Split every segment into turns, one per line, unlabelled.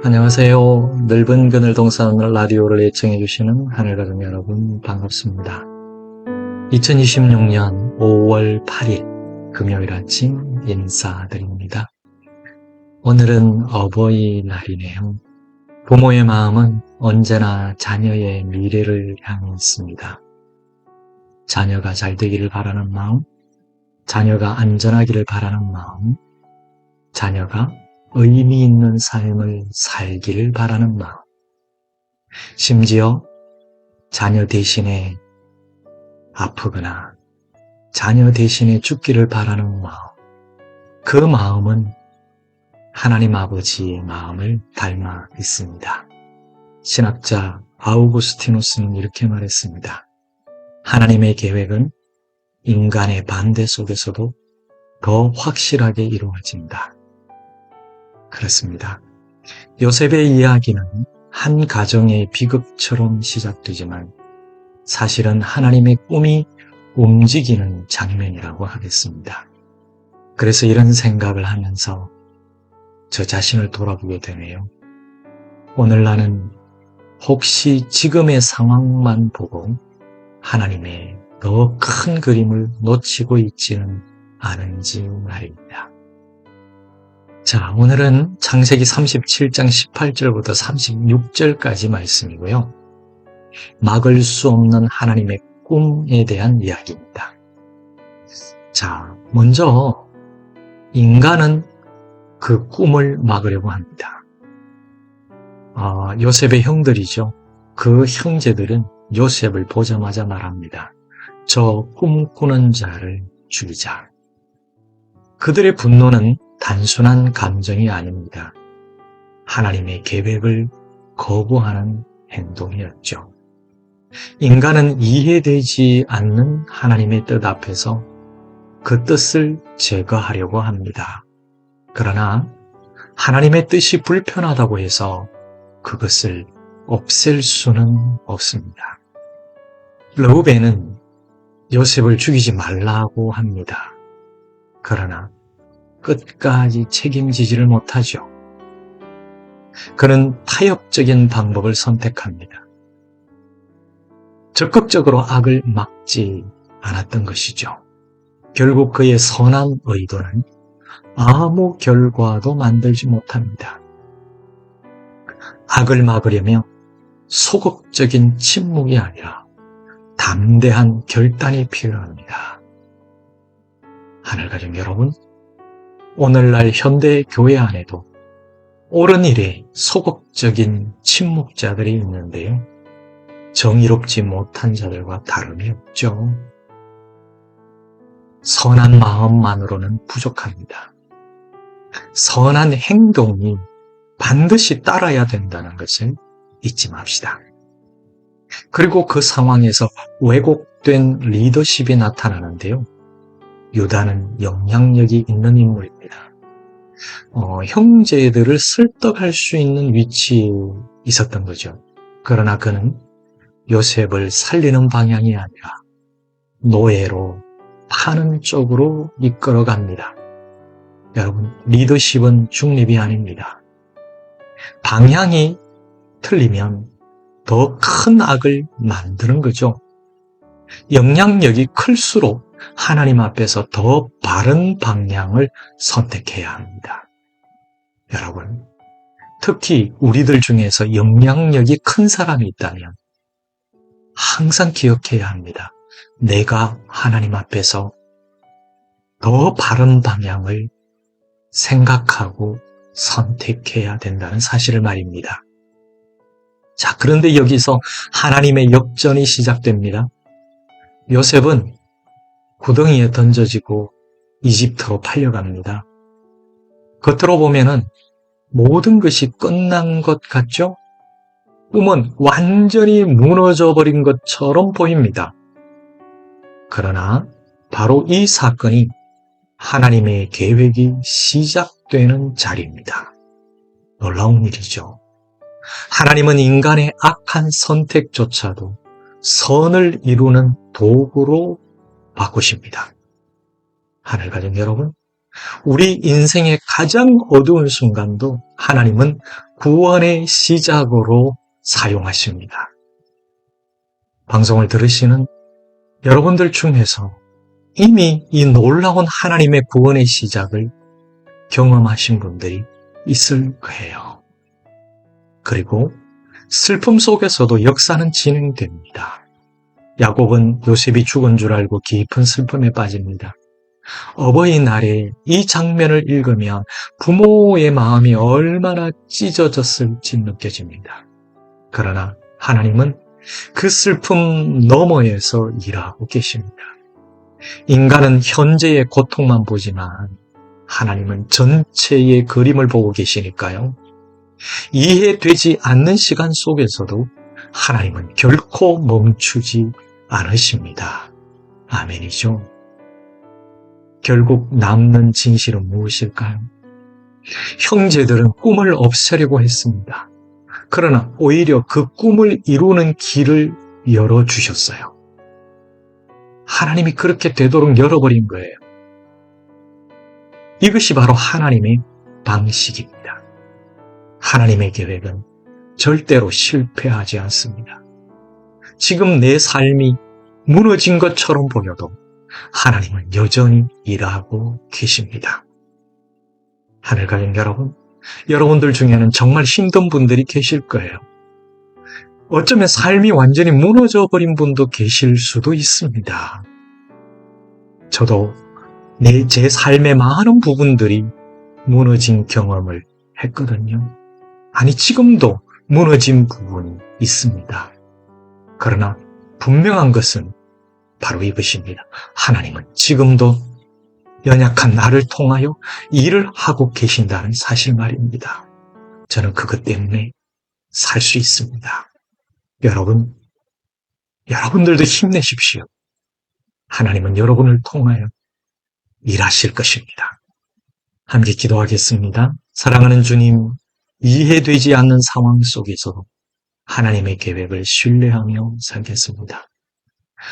안녕하세요. 넓은 그늘 동산 라디오를 애청해 주시는 하늘가족 여러분 반갑습니다. 2026년 5월 8일 금요일 아침 인사드립니다. 오늘은 어버이날이네요. 부모의 마음은 언제나 자녀의 미래를 향해 있습니다. 자녀가 잘 되기를 바라는 마음, 자녀가 안전하기를 바라는 마음, 자녀가 의미 있는 삶을 살기를 바라는 마음, 심지어 자녀 대신에 아프거나 자녀 대신에 죽기를 바라는 마음, 그 마음은 하나님 아버지의 마음을 닮아 있습니다. 신학자 아우구스티누스는 이렇게 말했습니다. 하나님의 계획은 인간의 반대 속에서도 더 확실하게 이루어진다. 그렇습니다. 요셉의 이야기는 한 가정의 비극처럼 시작되지만 사실은 하나님의 꿈이 움직이는 장면이라고 하겠습니다. 그래서 이런 생각을 하면서 저 자신을 돌아보게 되네요. 오늘 나는 혹시 지금의 상황만 보고 하나님의 더 큰 그림을 놓치고 있지는 않은지 말입니다. 자, 오늘은 창세기 37장 18절부터 36절까지 말씀이고요. 막을 수 없는 하나님의 꿈에 대한 이야기입니다. 자, 먼저 인간은 그 꿈을 막으려고 합니다. 요셉의 형들이죠. 그 형제들은 요셉을 보자마자 말합니다. 저 꿈꾸는 자를 죽이자. 그들의 분노는 단순한 감정이 아닙니다. 하나님의 계획을 거부하는 행동이었죠. 인간은 이해되지 않는 하나님의 뜻 앞에서 그 뜻을 제거하려고 합니다. 그러나 하나님의 뜻이 불편하다고 해서 그것을 없앨 수는 없습니다. 르우벤은 요셉을 죽이지 말라고 합니다. 그러나 끝까지 책임지지를 못하죠. 그는 타협적인 방법을 선택합니다. 적극적으로 악을 막지 않았던 것이죠. 결국 그의 선한 의도는 아무 결과도 만들지 못합니다. 악을 막으려면 소극적인 침묵이 아니라 담대한 결단이 필요합니다. 하늘가족 여러분, 오늘날 현대 교회 안에도 옳은 일에 소극적인 침묵자들이 있는데요. 정의롭지 못한 자들과 다름이 없죠. 선한 마음만으로는 부족합니다. 선한 행동이 반드시 따라야 된다는 것을 잊지 맙시다. 그리고 그 상황에서 왜곡된 리더십이 나타나는데요. 유다는 영향력이 있는 인물입니다. 형제들을 설득할 수 있는 위치에 있었던 거죠. 그러나 그는 요셉을 살리는 방향이 아니라 노예로 파는 쪽으로 이끌어갑니다. 여러분, 리더십은 중립이 아닙니다. 방향이 틀리면 더 큰 악을 만드는 거죠. 영향력이 클수록 하나님 앞에서 더 바른 방향을 선택해야 합니다. 여러분, 특히 우리들 중에서 영향력이 큰 사람이 있다면 항상 기억해야 합니다. 내가 하나님 앞에서 더 바른 방향을 생각하고 선택해야 된다는 사실을 말입니다. 자, 그런데 여기서 하나님의 역전이 시작됩니다. 요셉은 구덩이에 던져지고 이집트로 팔려갑니다. 겉으로 보면은 모든 것이 끝난 것 같죠? 꿈은 완전히 무너져 버린 것처럼 보입니다. 그러나 바로 이 사건이 하나님의 계획이 시작되는 자리입니다. 놀라운 일이죠. 하나님은 인간의 악한 선택조차도 선을 이루는 도구로 바꾸십니다. 하늘가족 여러분, 우리 인생의 가장 어두운 순간도 하나님은 구원의 시작으로 사용하십니다. 방송을 들으시는 여러분들 중에서 이미 이 놀라운 하나님의 구원의 시작을 경험하신 분들이 있을 거예요. 그리고 슬픔 속에서도 역사는 진행됩니다. 야곱은 요셉이 죽은 줄 알고 깊은 슬픔에 빠집니다. 어버이날에 이 장면을 읽으면 부모의 마음이 얼마나 찢어졌을지 느껴집니다. 그러나 하나님은 그 슬픔 너머에서 일하고 계십니다. 인간은 현재의 고통만 보지만 하나님은 전체의 그림을 보고 계시니까요. 이해되지 않는 시간 속에서도 하나님은 결코 멈추지 않으십니다. 아멘이죠. 결국 남는 진실은 무엇일까요? 형제들은 꿈을 없애려고 했습니다. 그러나 오히려 그 꿈을 이루는 길을 열어주셨어요. 하나님이 그렇게 되도록 열어버린 거예요. 이것이 바로 하나님의 방식입니다. 하나님의 계획은 절대로 실패하지 않습니다. 지금 내 삶이 무너진 것처럼 보여도 하나님은 여전히 일하고 계십니다. 하늘가족 여러분, 여러분들 중에는 정말 힘든 분들이 계실 거예요. 어쩌면 삶이 완전히 무너져 버린 분도 계실 수도 있습니다. 저도 제 삶의 많은 부분들이 무너진 경험을 했거든요. 아니, 지금도 무너진 부분이 있습니다. 그러나 분명한 것은 바로 이것입니다. 하나님은 지금도 연약한 나를 통하여 일을 하고 계신다는 사실 말입니다. 저는 그것 때문에 살 수 있습니다. 여러분들도 힘내십시오. 하나님은 여러분을 통하여 일하실 것입니다. 함께 기도하겠습니다. 사랑하는 주님, 이해되지 않는 상황 속에서도 하나님의 계획을 신뢰하며 살겠습니다.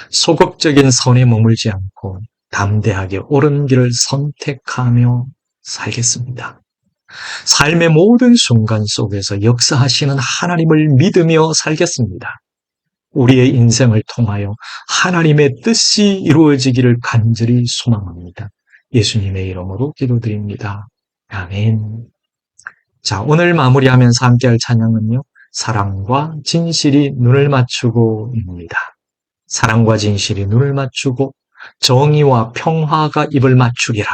소극적인 선에 머물지 않고 담대하게 옳은 길을 선택하며 살겠습니다. 삶의 모든 순간 속에서 역사하시는 하나님을 믿으며 살겠습니다. 우리의 인생을 통하여 하나님의 뜻이 이루어지기를 간절히 소망합니다. 예수님의 이름으로 기도드립니다. 아멘. 자, 오늘 마무리하면서 함께할 찬양은요, 사랑과 진실이 눈을 맞추고입니다. 사랑과 진실이 눈을 맞추고 정의와 평화가 입을 맞추리라.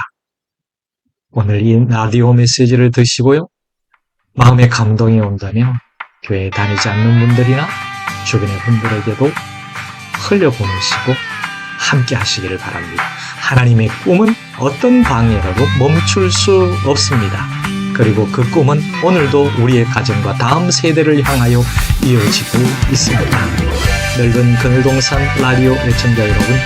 오늘 이 라디오 메시지를 드시고요, 마음에 감동이 온다면 교회에 다니지 않는 분들이나 주변의 분들에게도 흘려보내시고 함께 하시기를 바랍니다. 하나님의 꿈은 어떤 방해라도 멈출 수 없습니다. 그리고 그 꿈은 오늘도 우리의 가정과 다음 세대를 향하여 이어지고 있습니다. 넓은 그늘동산 라디오 애청자 여러분,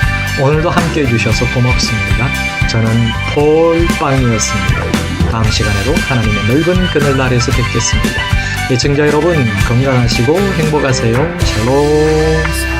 오늘도 함께해 주셔서 고맙습니다. 저는 폴빵이었습니다. 다음 시간에도 하나님의 넓은 그늘 아래에서 뵙겠습니다. 애청자 여러분, 건강하시고 행복하세요. 샬롬.